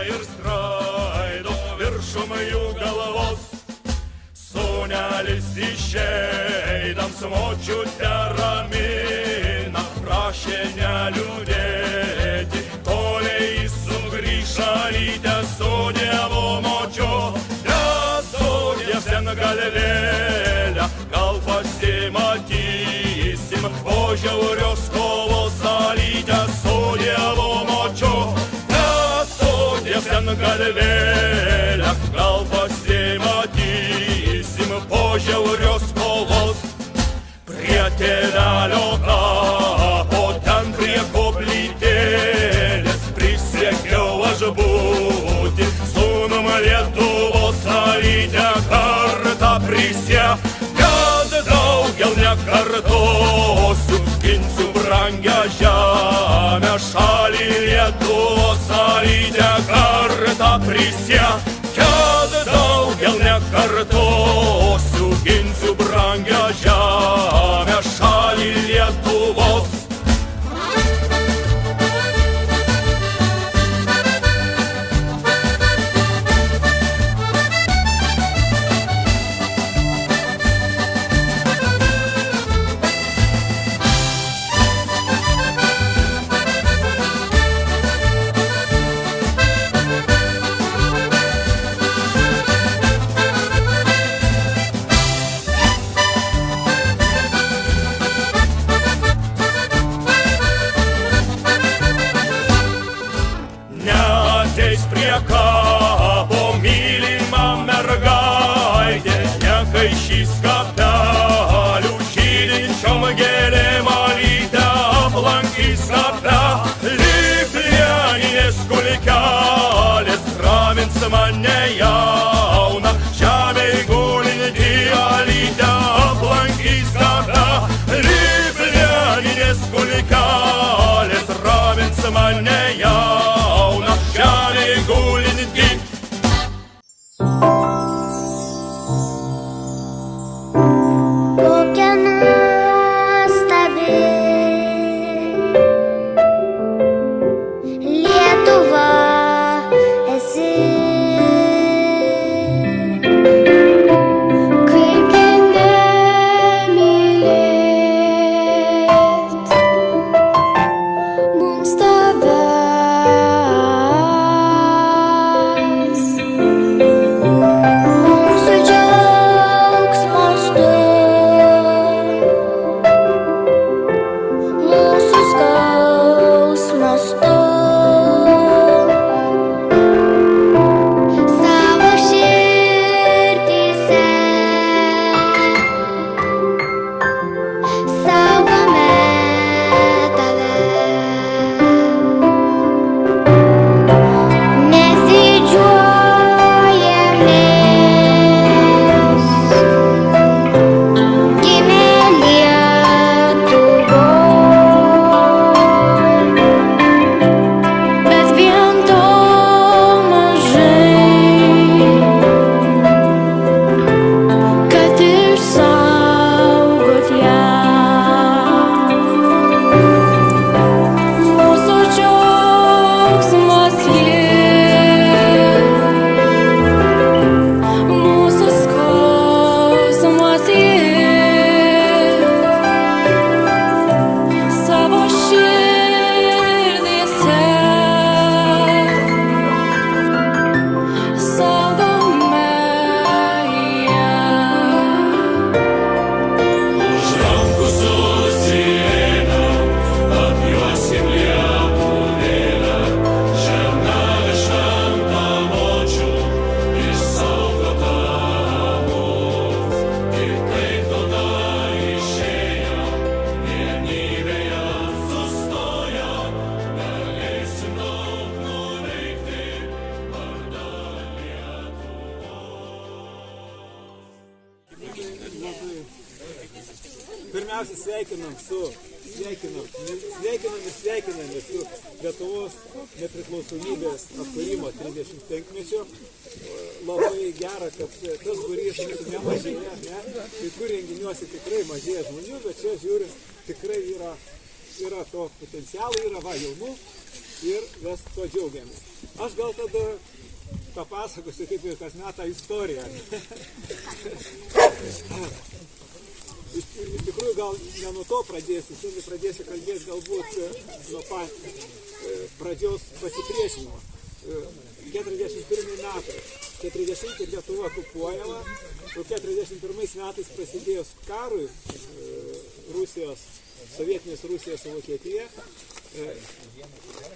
ir skraido viršum jų galvos. Sūnelis išeidams močiutę ramina, prašė neliūdėti, toliai jis sugrįš Alytę su Dievo močiute. Sudės ten galvėlę, gal pasimatysim, po žiaurios kovos Alytę su Dievo močiute. Sudės ten galvėlę, gal pasimatysim, po žiaurios kovos. Prie tėvelio kapo, ten prie koplytėlės, prisiekiau aš būti sūnum Lietuvos. Alytę kartą prisiekęs, daugel nekartosiu, ginsiu brangią žemę, šalį Lietuvos. Alytę kartą prisiekęs, daugel nekartosiu, ginsiu brangią žemę, šalį Lietuvos. Kapo mylima mergaitė, nekaišys kapelių, žydinčiom gėlėm Alytę aplankys kape. Lyg plieninės kulkelės ramins mane jauną, žemėj gulinti Alytę aplankys kape. Lyg plieninės kulkelės ramins mane jauną, žemėj gulinti. Kokia nuostabi Lietuva esi, kaipgi nemylėt mums tavęs. Mūsų džiaugsmas tu, mūsų skausmas tu. Savo širdyse saugome tave. Mes didžiuojamės gimę Lietuvoj, bet vien to mažai, kad išsaugot ją. Mūsų džiaugsmas ji, mūsų skausmas ji. Savo širdyse saugome ją. Rankų susieinam, apjuosim Lietuvėlę, žemelę šventą močių, išsaugotą mus. Kitaip tada išėjam, vienybėje sustojam, galėsim daug nuveikti vardan Lietuvos. Pirmiausia, sveikinam ir sveikiname su Lietuvos nepriklausomybės atkūrimo 35-mečio. Labai gera, kad tas būrys mūsų nemažėja, ne? Kai kur renginiuose tikrai mažėja žmonių, bet čia žiūrint tikrai yra to potencialo, yra jaunų ir mes to džiaugiamės. Aš gal tada papasakosiu kaip ir kasmet tą istoriją. Iš tikrųjų gal ne nuo to pradėsiu, šiandien pradėsiu kalbėti galbūt nuo pradžios pasipriešinimo. 41 metai. 40 Lietuva okupuojama, o 41 metais prasidėjus karui sovietinės Rusijos su Vokietija,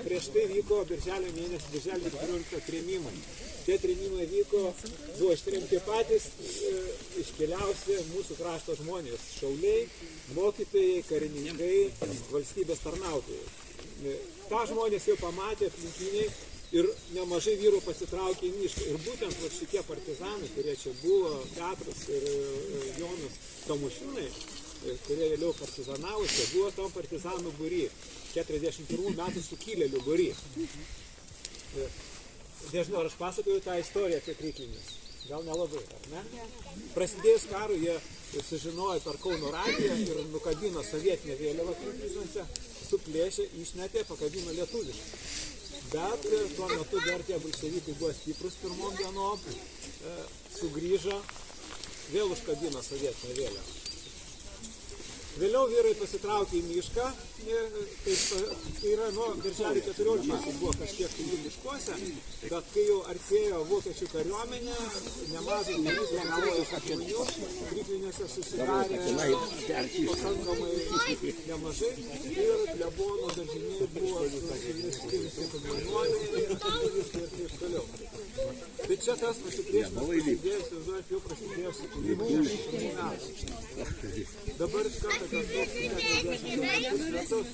prieš tai vyko birželio 14 trėmimai. Tie trėmimai buvo ištremti patys iškeliausi mūsų krašto žmonės, šauliai, mokytojai, karininkai, valstybės tarnautojai. Ta žmonės jau pamatė aplinkiniai ir nemažai vyrų pasitraukė į mišką. Ir būtent šitie partizanai, kurie čia buvo, Petras ir Jonas Tamošiūnai, kurie vėliau partizanavosi, buvo tom partizanų būry, 41 metų sukilėlių būry. Nežinau, ar aš pasakoju tą istoriją apie Kriklinis. Gal nelabai, ar ne? Prasidėjus karui, jie sužinojo per Kauno radiją ir nukabino sovietinę vėliavą Krikliniuose, suplėšė, išnetė, pakabino lietuvišką. Bet tuo metu dar tie bolševikai buvo stiprus pirmom dienom, sugrįžo, vėl užkabino sovietinę vėliavą. Vėliau vyrai pasitraukė į mišką, tai yra nuo birželio 14 buvo kažkiek jų miškuose, bet kai jau artėjo vokiečių kariuomenė, nemažai žmonių, Krikliniuose susidarė pakankamai nemažai ir klebono daržiniai buvo suvirsti komjaunuoliai ir aktyvistai ir taip toliau. Tai čia tas pasipriešinimas jau prasidėjo 70 metų. Dabar iš karto kas 40 metus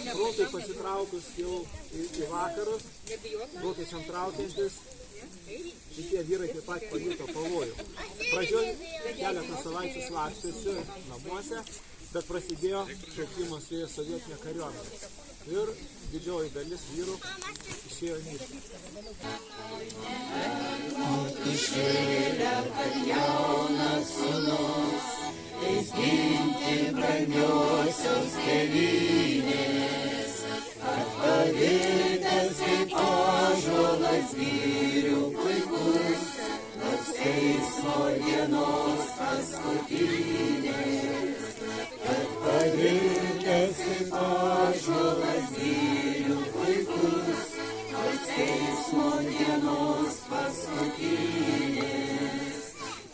frontui pasitraukus jau į vakarus, vokiečiam traukiantis, šitie vyrai taip pat pajuto pavojų. Pradžioj keletą savaičių slapstėsi namuose, bet prasidėjo šaukimas į sovietinę kariuomenę. Ir didžioji dalis vyrų išėjo į mišką. Išvėlė, kad jaunas sūnus eis ginti brangiosios tėvynės, kad pavirtęs kaip ąžuolas vyrių puikus, nors teismo dienos paskutinės, kad pavirtęs kaip ąžuolas vyrių puikus, nors teismo dienos paskutinės,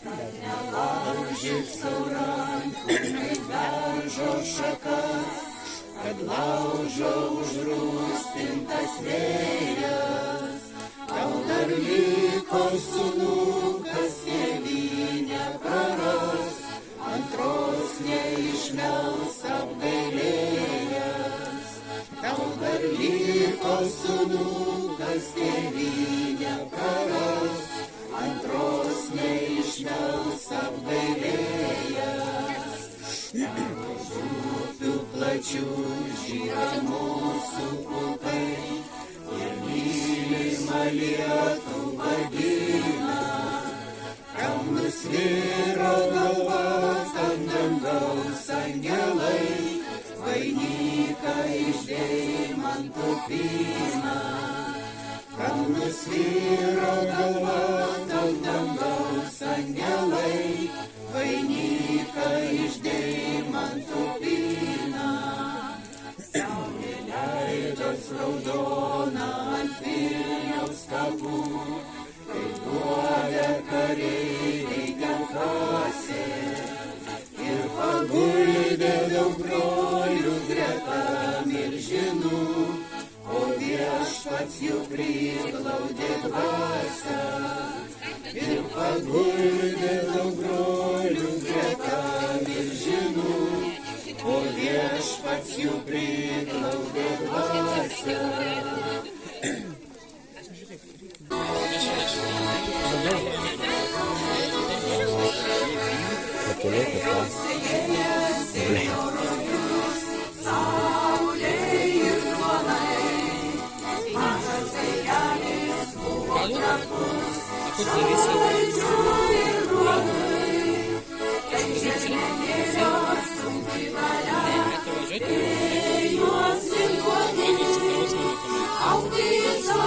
kad nelaužyk sau rankų, kaip beržo šakas, kad laužo užrūstintas vėjas, tau dar liko sūnukas tėvynę praras, antros neišmels apgailėjęs, tau dar liko sūnukas tėvynę praras, antros neišmels apgailėjęs. Upių plačių žyra mūsų pulkai ir mylimą Lietuvą gina, kam nusviro galva ant dangaus angelai, vainiką iš deimantų pina, kam nusviro galva ant dangaus angelai, vainiką iš deimantų pina. Saulė leidos raudona ant Vilniaus kapų, kai duoda kareiviai ten kasė, ir paguldė daug brolių greta milžinų, o viešpats jų priglaudė dvasią. Ir paguldė daug brolių greta milžinų, o viešpats jų priglaudė dvasią. Saulė ir žmonai, mažas vėjelis buvo trapus, šalčių ir ruonai, kai žemėlėjo sunkiai valia, vėjuos ir duodė, augti į savo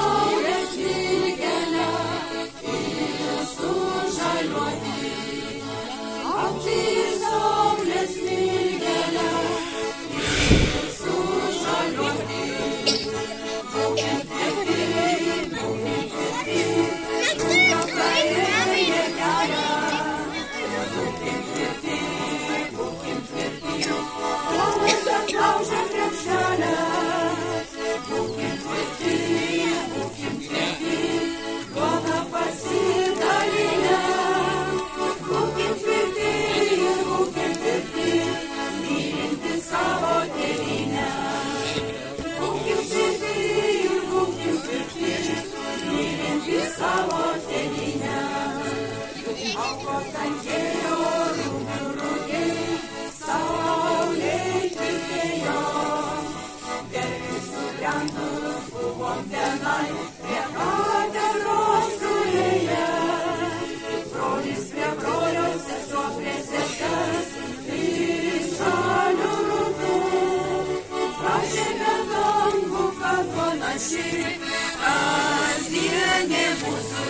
kasdienė mūsų.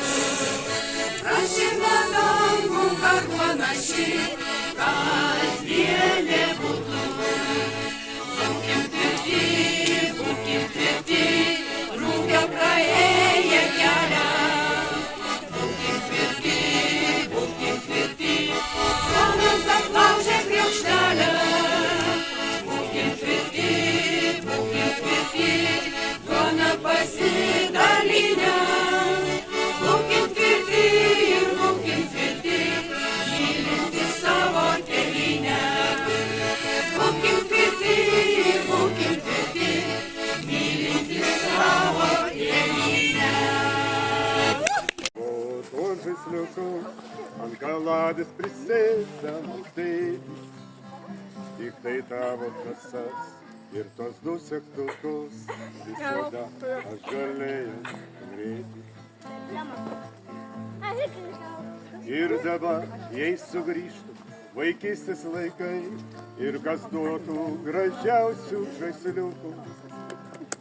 Prašėme dangų, kad panaši kasdienė būtų. Būkim tvirti, rūkę praėję kelią. Būkim tvirti, planas aplaužė kriaukštelę. Būkim tvirti, duona pasidalinę. Būkim tvirti ir būkim tvirti, mylinti savo tėvynę. Būkim tvirti ir būkim tvirti, mylinti savo tėvynę. O to žaisliuku ant kaladės prisėdamas tėti, tik tai tavo kasas ir tos du segtukus visada aš galėjau turėti. Ir dabar, jei sugrįžtų vaikystės laikai ir kas duotų gražiausių žaisliukų,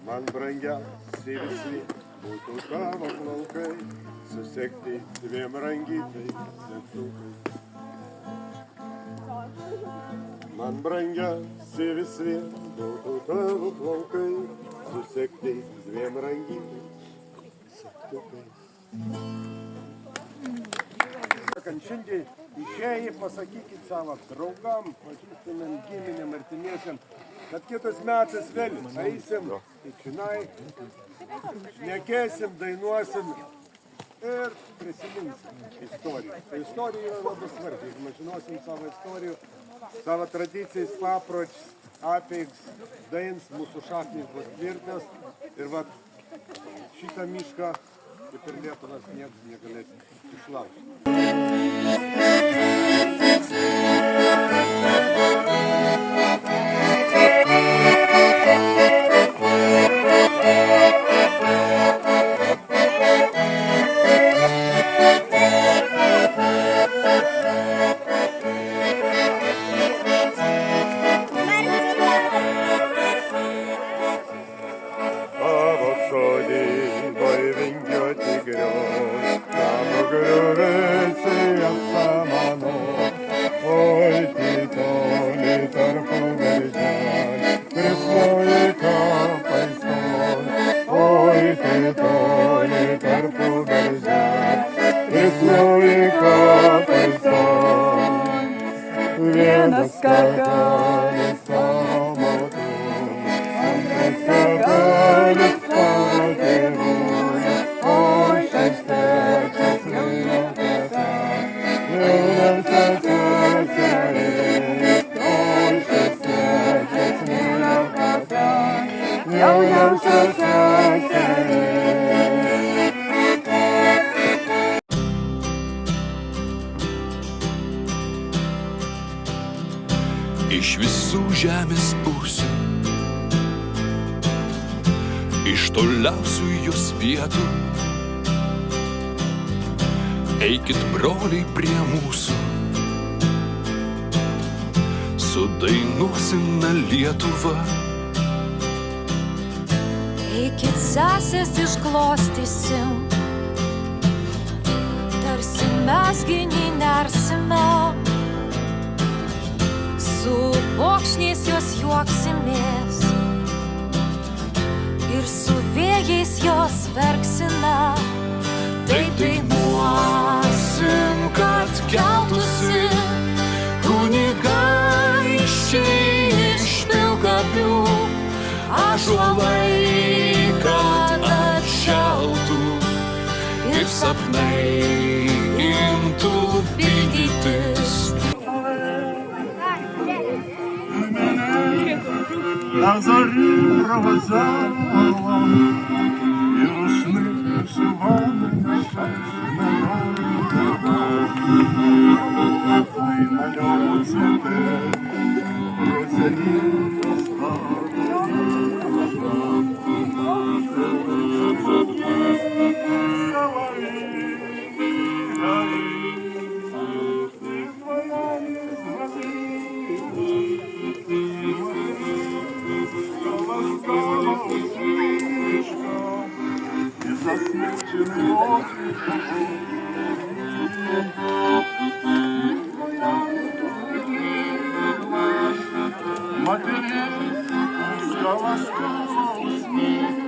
man brangiausi visi būtų tavo plaukai, susekti dviem rangytais segtukais. Man brangiausi vis vien būtų tavo plaukai, susekti dviem rangytais segtukais. Šiandien išėjai, pasakykit savo draugam, pažįstamiem, giminėm, artimiesiam, kad kitus metus vėl eisim, čionai, šnekėsim, dainuosim ir prisiminsim istoriją. Tai istorija yra labai svarbi, jeigu mes žinosim savo istorijų, savo tradicijas, papročius, apeigas, dains, mūsų šaknys bus tvirtas ir va šitą mišką, kaip ir Lietuvos, niekas negalės išlaužti. Tavo sodyboj vingiuoti griovai, mano griuvėsi apsamano. Oi, tai toli tarpu verželiai, prisloji kapai stovi. Oi, tai toli tarpu verželiai, prisloji kapai stovi. Vienas kakalis savo turi, antras kakalis savo tėvui. Oi, šis trečias vėjo teta, jauniausias seserė. Oi, šis trečias vėjo teta, jauniausias seserė. Iš visų žemės pusių, iš toliausių jos vietų, eikit broliai prie mūsų, sudainuosim na Lietuvą. Eikit sesės išglostysim, tarsi mes gini nersime. Su pokšniais jos juoksimės ir su vėjais jos verksime. Taip dainuosim, kad keltųsi kunigaikščiai iš pilkapių, ąžuolai, kad atšaltų ir sapnai imtų pildytis. На зорі проводжала і рушник вишиваний на щастя і на ньому цвіте росяні Материнська ласка усміх.